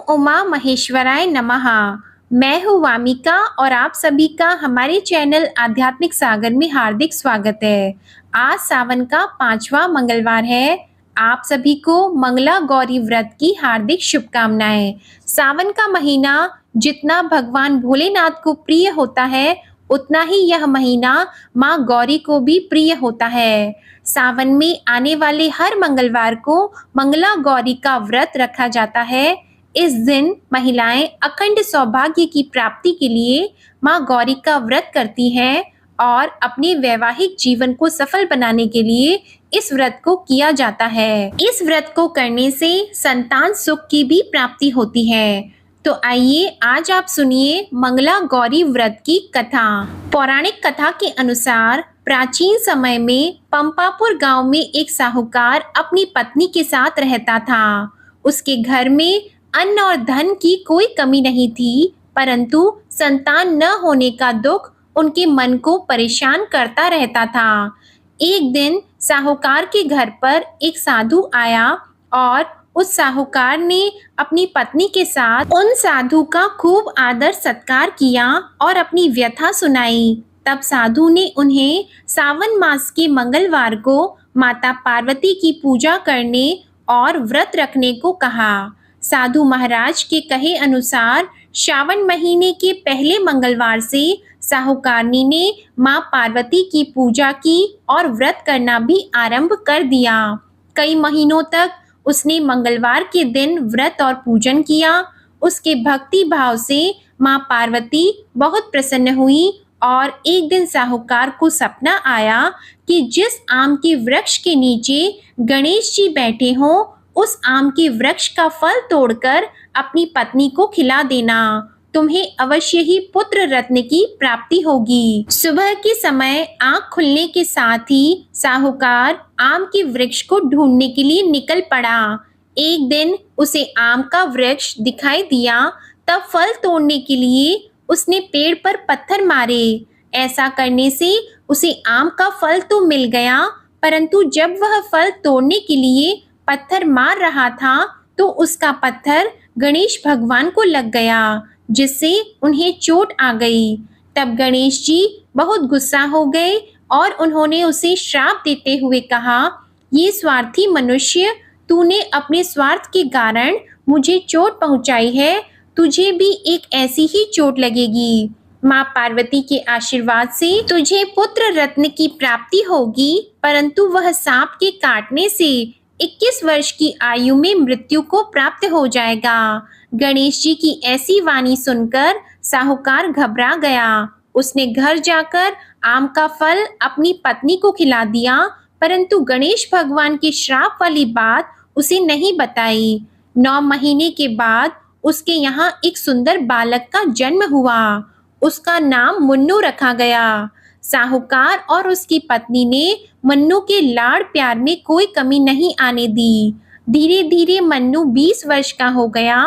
उमा महेश्वराय नमः। मैं हूँ वामिका और आप सभी का हमारे चैनल आध्यात्मिक सागर में हार्दिक स्वागत है। आज सावन का 5वां मंगलवार है। आप सभी को मंगला गौरी व्रत की हार्दिक शुभकामनाएं। सावन का महीना जितना भगवान भोलेनाथ को प्रिय होता है, उतना ही यह महीना माँ गौरी को भी प्रिय होता है। सावन में आने वाले हर मंगलवार को मंगला गौरी का व्रत रखा जाता है। इस दिन महिलाएं अखंड सौभाग्य की प्राप्ति के लिए माँ गौरी का व्रत करती हैं और अपने वैवाहिक जीवन को सफल बनाने के लिए इस व्रत को किया जाता है। इस व्रत को करने से संतान सुख की भी प्राप्ति होती है। तो आइए आज आप सुनिए मंगला गौरी व्रत की कथा। पौराणिक कथा के अनुसार प्राचीन समय में पंपापुर गांव में एक साहूकार अपनी पत्नी के साथ रहता था। उसके घर में अन्न और धन की कोई कमी नहीं थी, परंतु संतान न होने का दुख उनके मन को परेशान करता रहता था। एक दिन साहूकार के घर पर एक साधु आया और उस साहूकार ने अपनी पत्नी के साथ उन साधु का खूब आदर सत्कार किया और अपनी व्यथा सुनाई। तब साधु ने उन्हें सावन मास के मंगलवार को माता पार्वती की पूजा करने और व्रत रखने को कहा। साधु महाराज के कहे अनुसार श्रावण महीने के पहले मंगलवार से साहूकारनी ने माँ पार्वती की पूजा की और व्रत करना भी आरंभ कर दिया। कई महीनों तक उसने मंगलवार के दिन व्रत और पूजन किया। उसके भक्ति भाव से माँ पार्वती बहुत प्रसन्न हुई और एक दिन साहूकार को सपना आया कि जिस आम के वृक्ष के नीचे गणेश जी बैठे हों, उस आम के वृक्ष का फल तोड़कर अपनी पत्नी को खिला देना। तुम्हें अवश्य ही पुत्र रत्न की प्राप्ति होगी। सुबह के समय आंख खुलने के साथ ही साहूकार आम के वृक्ष को ढूंढने के लिए निकल पड़ा। एक दिन उसे आम का वृक्ष दिखाई दिया। तब फल तोड़ने के लिए उसने पेड़ पर पत्थर मारे। ऐसा करने से उसे आम का फल तो मिल गया, परंतु जब वह फल तोड़ने के लिए पत्थर मार रहा था तो उसका पत्थर गणेश भगवान को लग गया, जिससे उन्हें चोट आ गई। तब गणेश जी बहुत गुस्सा हो गए और उन्होंने उसे श्राप देते हुए कहा, ये स्वार्थी मनुष्य, तूने अपने स्वार्थ के कारण मुझे चोट पहुंचाई है, तुझे भी एक ऐसी ही चोट लगेगी। माँ पार्वती के आशीर्वाद से तुझे पुत्र रत्न की प्राप्ति होगी, परंतु वह सांप के काटने से 21 वर्ष की आयु में मृत्यु को प्राप्त हो जाएगा। गणेश जी की ऐसी वाणी सुनकर साहूकार घबरा गया। उसने घर जाकर आम का फल अपनी पत्नी को खिला दिया, परंतु गणेश भगवान के श्राप वाली बात उसे नहीं बताई। 9 महीने के बाद उसके यहाँ एक सुंदर बालक का जन्म हुआ। उसका नाम मुन्नू रखा गया। साहूकार और उसकी पत्नी ने मन्नू के लाड़ प्यार में कोई कमी नहीं आने दी। धीरे धीरे मन्नू 20 वर्ष का हो गया।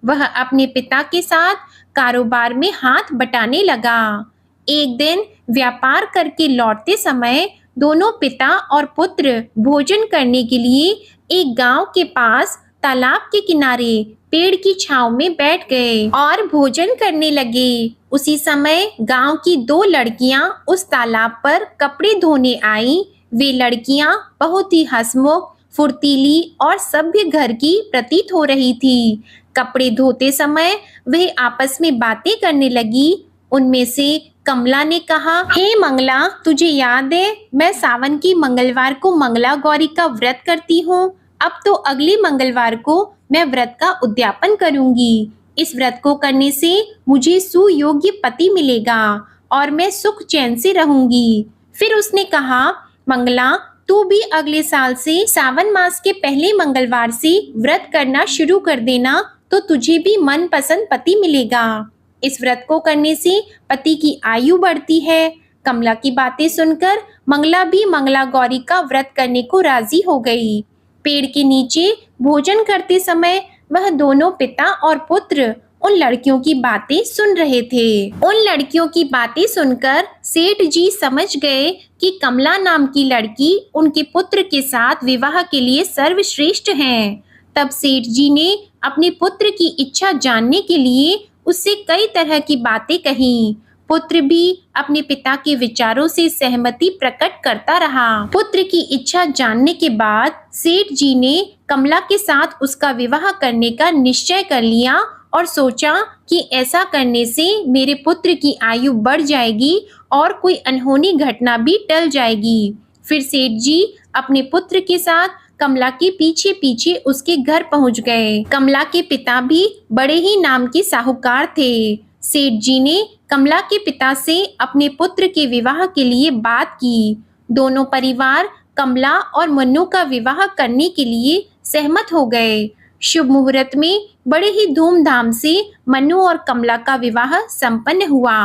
वह अपने पिता के साथ कारोबार में हाथ बटाने लगा। एक दिन व्यापार करके लौटते समय दोनों पिता और पुत्र भोजन करने के लिए एक गांव के पास तालाब के किनारे पेड़ की छांव में बैठ गए और भोजन करने लगे। उसी समय गांव की 2 लड़कियां उस तालाब पर कपड़े धोने आईं। वे लड़कियां बहुत ही हंसमुख, फुर्तीली और सभ्य घर की प्रतीत हो रही थी। कपड़े धोते समय वे आपस में बातें करने लगी। उनमें से कमला ने कहा, हे मंगला, तुझे याद है मैं सावन की मंगलवार को मंगला गौरी का व्रत करती हूँ। अब तो अगले मंगलवार को मैं व्रत का उद्यापन करूंगी। इस व्रत को करने से मुझे सुयोग्य पति मिलेगा और मैं सुख चैन से रहूंगी। फिर उसने कहा, मंगला, तू भी अगले साल से सावन मास के पहले मंगलवार से व्रत करना शुरू कर देना, तो तुझे भी मनपसंद पति मिलेगा। इस व्रत को करने से पति की आयु बढ़ती है। कमला की बातें सुनकर मंगला भी मंगला गौरी का व्रत करने को राजी हो गई। पेड़ के नीचे भोजन करते समय वह दोनों पिता और पुत्र उन लड़कियों की बातें सुन रहे थे। उन लड़कियों की बातें सुनकर सेठ जी समझ गए कि कमला नाम की लड़की उनके पुत्र के साथ विवाह के लिए सर्वश्रेष्ठ हैं। तब सेठ जी ने अपने पुत्र की इच्छा जानने के लिए उससे कई तरह की बातें कहीं। पुत्र भी अपने पिता के विचारों से सहमति प्रकट करता रहा। पुत्र की इच्छा जानने के बाद सेठ जी ने कमला के साथ उसका विवाह करने का निश्चय कर लिया और सोचा कि ऐसा करने से मेरे पुत्र की आयु बढ़ जाएगी और कोई अनहोनी घटना भी टल जाएगी। फिर सेठ जी अपने पुत्र के साथ कमला के पीछे पीछे उसके घर पहुंच गए। कमला के पिता भी बड़े ही नाम के साहूकार थे। सेठ जी ने कमला के पिता से अपने पुत्र के विवाह के लिए बात की। दोनों परिवार कमला और मन्नू का विवाह करने के लिए सहमत हो गए। शुभ मुहूर्त में बड़े ही धूमधाम से मन्नू और कमला का विवाह संपन्न हुआ।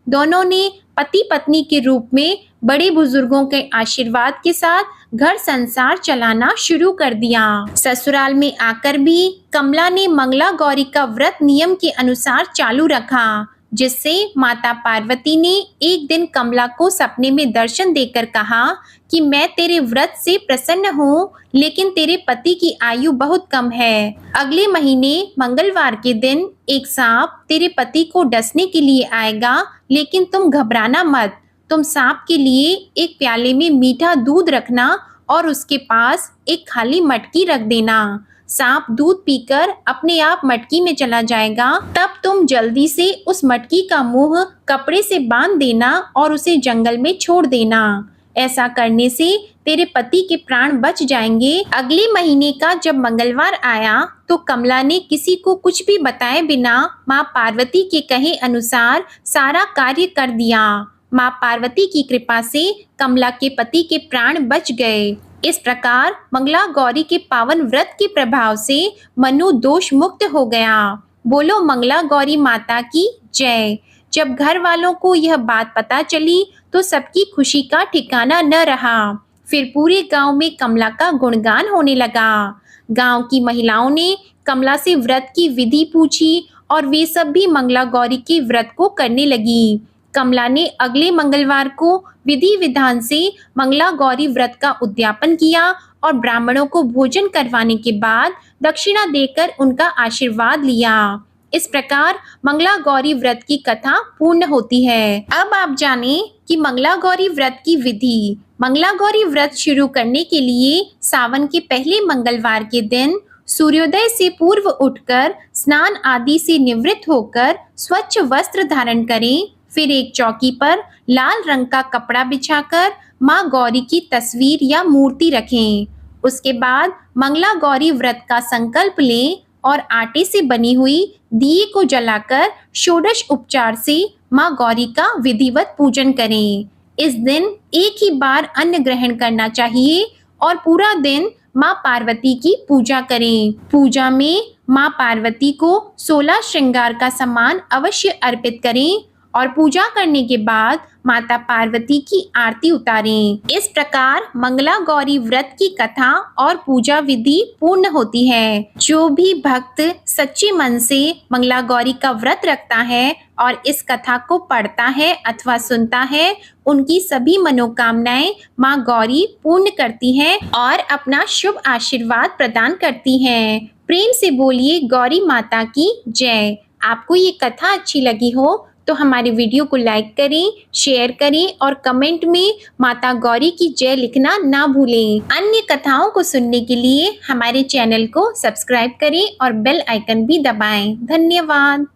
दोनों ने पति पत्नी के रूप में बड़े बुजुर्गों के आशीर्वाद के साथ घर संसार चलाना शुरू कर दिया। ससुराल में आकर भी कमला ने मंगला गौरी का व्रत नियम के अनुसार चालू रखा, जिससे माता पार्वती ने एक दिन कमला को सपने में दर्शन देकर कहा कि मैं तेरे व्रत से प्रसन्न हूँ, लेकिन तेरे पति की आयु बहुत कम है। अगले महीने मंगलवार के दिन एक सांप तेरे पति को डसने के लिए आएगा, लेकिन तुम घबराना मत। तुम सांप के लिए एक प्याले में मीठा दूध रखना और उसके पास एक खाली मटकी रख देना। सांप दूध पीकर अपने आप मटकी में चला जाएगा। तब तुम जल्दी से उस मटकी का मुंह कपड़े से बांध देना और उसे जंगल में छोड़ देना। ऐसा करने से तेरे पति के प्राण बच जाएंगे। अगले महीने का जब मंगलवार आया तो कमला ने किसी को कुछ भी बताए बिना माँ पार्वती के कहे अनुसार सारा कार्य कर दिया। माँ पार्वती की कृपा से कमला के पति के प्राण बच गए। इस प्रकार मंगला गौरी के पावन व्रत के प्रभाव से मनु दोष मुक्त हो गया। बोलो मंगला गौरी माता की जय। जब घर वालों को यह बात पता चली तो सबकी खुशी का ठिकाना न रहा। फिर पूरे गांव में कमला का गुणगान होने लगा। गांव की महिलाओं ने कमला से व्रत की विधि पूछी और वे सब भी मंगला गौरी के व्रत को करने लगी। कमला ने अगले मंगलवार को विधि विधान से मंगला गौरी व्रत का उद्यापन किया और ब्राह्मणों को भोजन करवाने के बाद दक्षिणा देकर उनका आशीर्वाद लिया। इस प्रकार मंगला गौरी व्रत की कथा पूर्ण होती है। अब आप जानें कि मंगला गौरी व्रत की विधि। मंगला गौरी व्रत शुरू करने के लिए सावन के पहले मंगलवार के दिन सूर्योदय से पूर्व उठकर स्नान आदि से निवृत्त होकर स्वच्छ वस्त्र धारण करें। फिर एक चौकी पर लाल रंग का कपड़ा बिछाकर माँ गौरी की तस्वीर या मूर्ति रखें। उसके बाद मंगला गौरी व्रत का संकल्प लें और आटे से बनी हुई दिए को जलाकर षोडश उपचार से माँ गौरी का विधिवत पूजन करें। इस दिन एक ही बार अन्न ग्रहण करना चाहिए और पूरा दिन माँ पार्वती की पूजा करें। पूजा में माँ पार्वती को 16 श्रृंगार का सामान अवश्य अर्पित करें और पूजा करने के बाद माता पार्वती की आरती उतारें। इस प्रकार मंगला गौरी व्रत की कथा और पूजा विधि पूर्ण होती है। जो भी भक्त सच्चे मन से मंगला गौरी का व्रत रखता है और इस कथा को पढ़ता है अथवा सुनता है, उनकी सभी मनोकामनाएं माँ गौरी पूर्ण करती हैं और अपना शुभ आशीर्वाद प्रदान करती हैं। प्रेम से बोलिए गौरी माता की जय। आपको ये कथा अच्छी लगी हो तो हमारे वीडियो को लाइक करें, शेयर करें और कमेंट में माता गौरी की जय लिखना ना भूलें। अन्य कथाओं को सुनने के लिए हमारे चैनल को सब्सक्राइब करें और बेल आइकन भी दबाएं। धन्यवाद।